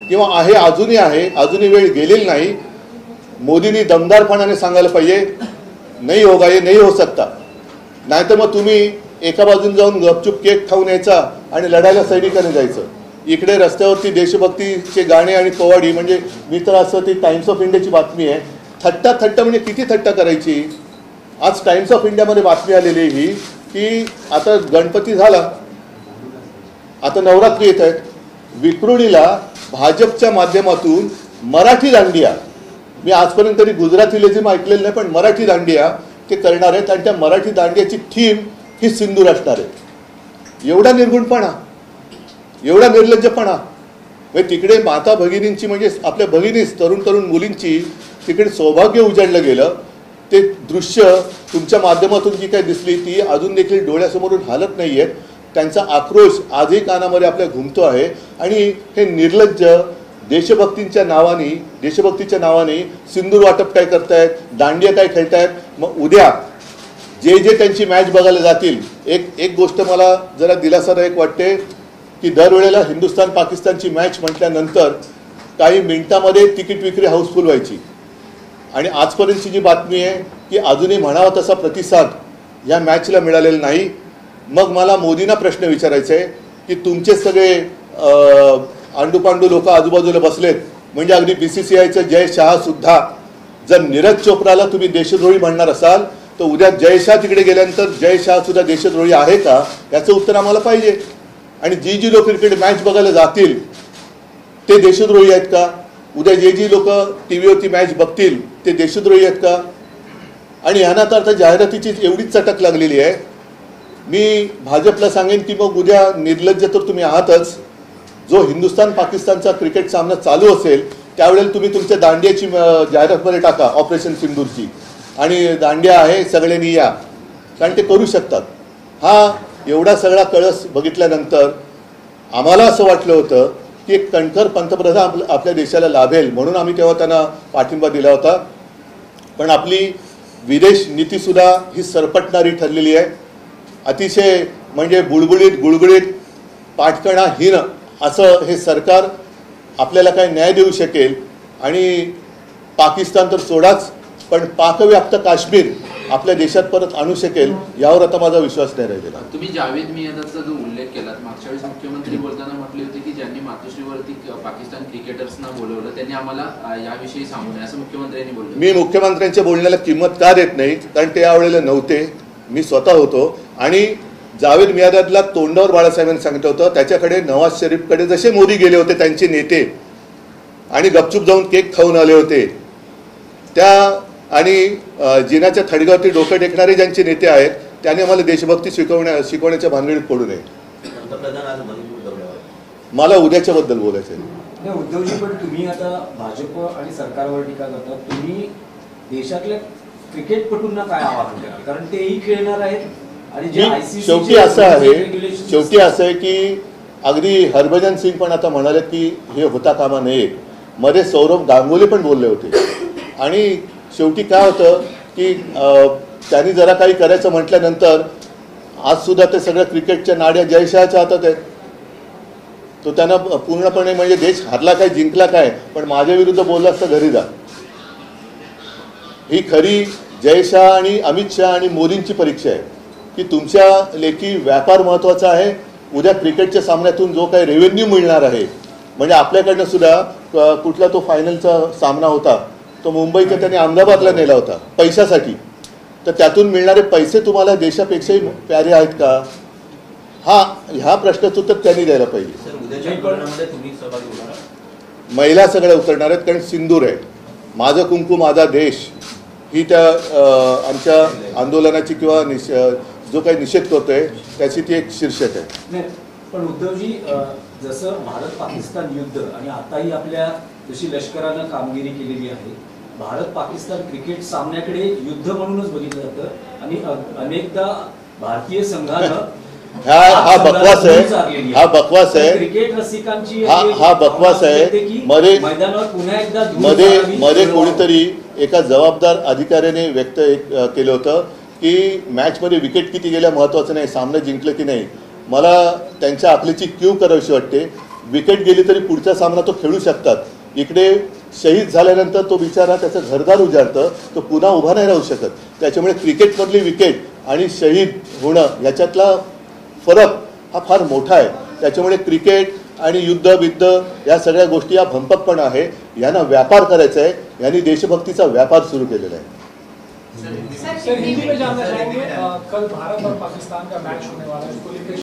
किंवा आहे, अजूनही वेळ गेलेली नाही. मोदींनी दमदारपणाने सांगायला पाहिजे नाही होगा, ये नहीं हो सकता. नाहीतर मग तुम्ही एका बाजून जाऊन गपचूप केक खाऊन यायचा आणि लढायला सैनिकाने जायचं. इकडे रस्त्यावरती देशभक्तीचे गाणे आणि पोवाडी, म्हणजे मी तर असं ती टाइम्स ऑफ इंडियाची बातमी आहे, थट्टा म्हणजे किती थट्टा करायची. आज टाइम्स ऑफ इंडियामध्ये बातमी आलेली ही की आता गणपती झाला, आता नवरात्री येत आहेत, विक्रोळीला भाजपच्या माध्यमातून मराठी दांडिया, मी आजपर्यंत तरी गुजराती लेझिम ऐकलेलं नाही, पण मराठी दांडिया ते करणार आहेत आणि त्या मराठी दांडियाची थीम ही सिंदूर असणार आहे. एवढा निर्गुणपणा, एवढा निर्लज्जपणा. म्हणजे तिकडे माता भगिनींची, म्हणजे आपल्या भगिनीच तरुण मुलींची तिकडे सौभाग्य उजाडलं गेलं. ते दृश्य तुमच्या माध्यमातून जी काही दिसली ती अजून देखील डोळ्यासमोरून हालत नाही आहेत. त्यांचा आक्रोश आजही कानामध्ये आपल्या घुमतो आहे. आणि हे निर्लज्ज देशभक्तीच्या नावाने सिंदूर वाटप काय करतायत, दांडिया काय खेळतायत. मग उद्या जे त्यांची मॅच बघायला जातील, एक गोष्ट मला जरा दिलासादायक वाटते की दरवेळेला हिंदुस्थान पाकिस्तानची मॅच म्हटल्यानंतर काही मिनिटामध्ये तिकीट विक्री हाऊसफुल व्हायची. आणि आजपर्यंतची जी बातमी आहे की अजूनही म्हणावा तसा प्रतिसाद या मॅचला मिळालेला नाही. मग मला मोदींना प्रश्न विचारायचा आहे की तुमचे सगळे आंडूपांडू लोक आजूबाजूला बसलेत, म्हणजे अगदी BCCIचं जय शहा सुद्धा, जर नीरज चोप्राला तुम्ही देशद्रोही म्हणणार असाल तर उद्या जय शाह तिकडे गेल्यानंतर जय शाह सुद्धा देशद्रोही आहे का, याचं उत्तर आम्हाला पाहिजे. आणि जी लोक क्रिकेट मॅच बघायला जातील ते देशद्रोही आहेत का, उद्या जी लोक टीव्हीवरती मॅच बघतील ते देशद्रोही आहेत का. आणि ह्यांना तर आता जाहिरातीची एवढीच चटक लागलेली आहे. मी भाजपला सांगेन की मग उद्या निर्लज्ज तर तुम्ही आहातच. जो हिंदुस्थान पाकिस्तानचा क्रिकेट सामना चालू असेल त्यावेळेला तुम्ही तुमच्या दांडियाची जाहिरातमध्ये टाका, ऑपरेशन सिंदूरची, आणि दांडिया आहे सगळ्यांनी या, कारण ते करू शकतात. हा एवढा सगळा कळस बघितल्यानंतर आम्हाला असं वाटलं होतं की एक कणखर पंतप्रधान आपल्या देशाला लाभेल, म्हणून आम्ही तेव्हा त्यांना पाठिंबा दिला होता. पण आपली विदेश नीतीसुद्धा ही सरपटणारी ठरलेली आहे. अतिशय म्हणजे गुळगुळीत पाठकणाहीन असं हे सरकार आपल्याला काय न्याय देऊ शकेल. आणि पाकिस्तान तर सोडाच, पण पाकव्याप्त काश्मीर आपल्या देशात परत आणू शकेल यावर आता माझा विश्वास नाही राहिलेला. तुम्ही जावेद मियादाचा जो उल्लेख केलात, मागच्या वेळेस मुख्यमंत्री बोलताना म्हटले होते की ज्यांनी मातोश्रीवरती पाकिस्तान क्रिकेटर्सना बोलवलं त्यांनी आम्हाला याविषयी सांगू नये, असं मुख्यमंत्र्यांनी बोललं. मी मुख्यमंत्र्यांच्या बोलण्याला किंमत का देत नाही, कारण ते यावेळेला नव्हते, मी स्वतः होतो. आणि जावेद मियादादला तोंडावर बाळासाहेबांनी सांगितलं होतं, त्याच्याकडे नवाज शरीफकडे जसे मोदी गेले होते त्यांचे नेते आणि गपचूप जाऊन केक खाऊन आले होते, त्या आणि जिनाच्या थडग्यावरती डोकं टेकणारे ज्यांचे नेते आहेत त्यांनी आम्हाला देशभक्ती शिकवण्याच्या भानगडीत पडू नये. मला उद्याच्याबद्दल बोलायचं आहे. उद्धवजी, पण तुम्ही आता भाजप आणि सरकारवर टीका करता, तुम्ही देशातल्या क्रिकेटपटूंना काय आवाहन कराल, कारण तेही खेळणार आहेत. आणि जे शेवटी असं आहे की अगदी हरभजन सिंग पण आता म्हणाले की हे होता कामा नये. मध्ये सौरभ गांगुली पण बोलले होते. आणि शेवटी काय होतं की त्यांनी जरा काही करायचं म्हटल्यानंतर आज सुद्धा ते सगळ्या क्रिकेटच्या नाड्या जयशहाच्या हातात आहेत. तो त्यांना पूर्णपणे म्हणजे देश हरला काय जिंकला काय, पण माझ्या विरुद्ध बोलला असता घरी जा. ही खरी जयशहा आणि अमित शहा आणि मोदींची परीक्षा आहे की तुमच्या लेखी व्यापार महत्त्वाचा आहे. उद्या क्रिकेटच्या सामन्यातून जो काही रेव्हेन्यू मिळणार आहे, म्हणजे आपल्याकडनं सुद्धा कुठला तो फायनलचा सामना होता तो मुंबईचा त्यांनी अहमदाबादला नेला होता पैशासाठी, तर त्यातून मिळणारे पैसे तुम्हाला देशापेक्षाही प्यारे आहेत का, ह्या प्रश्नाचं उत्तर त्यांनी द्यायला पाहिजे. महिला सगळ्या उतरणार आहेत, कारण सिंदूर आहे. माझं कुंकू माझा देश ही त्या आमच्या आंदोलनाची किंवा जो काही निषेध करतोय त्याची ती एक शीर्षक आहे. पण उद्धवजी, जसं भारत पाकिस्तान युद्ध आणि आताही आपल्या जशी लष्करानं कामगिरी केलेली आहे, भारत पाकिस्तान क्रिकेट सामन्याकडे युद्ध म्हणूनच बघितलं जातं. आणि अनेकदा भारतीय संघानं हा बकवास आहे क्रिकेट रसिकांची हा बकवास आहे. मैदानावर पुन्हा एकदा मध्ये कोणीतरी एका जबाबदार अधिकाऱ्याने व्यक्त केलं होतं की मॅचमध्ये विकेट किती गेल्या महत्त्वाचं नाही, सामना जिंकलं की नाही. मला त्यांच्या अकलेची क्यू करावीशी वाटते. विकेट गेली तरी पुढचा सामना तो खेळू शकतात. इकडे शहीद झाल्यानंतर तो बिचारा त्याचं घरदार उजाडतं, तो पुन्हा उभा नाही राहू शकत. त्याच्यामुळे क्रिकेटमधली विकेट आणि शहीद होणं ह्याच्यातला फरक हा फार मोठा आहे. त्याच्यामुळे क्रिकेट आणि युद्ध या सगळ्या गोष्टी या भंपकपणा आहे. यांना व्यापार करायचा आहे. यांनी देशभक्तीचा व्यापार सुरू केलेला आहे. सर हिंदी में जानना चाहेंगे, कल भारत और पाकिस्तान का मैच होने वाला है, इसको लेकर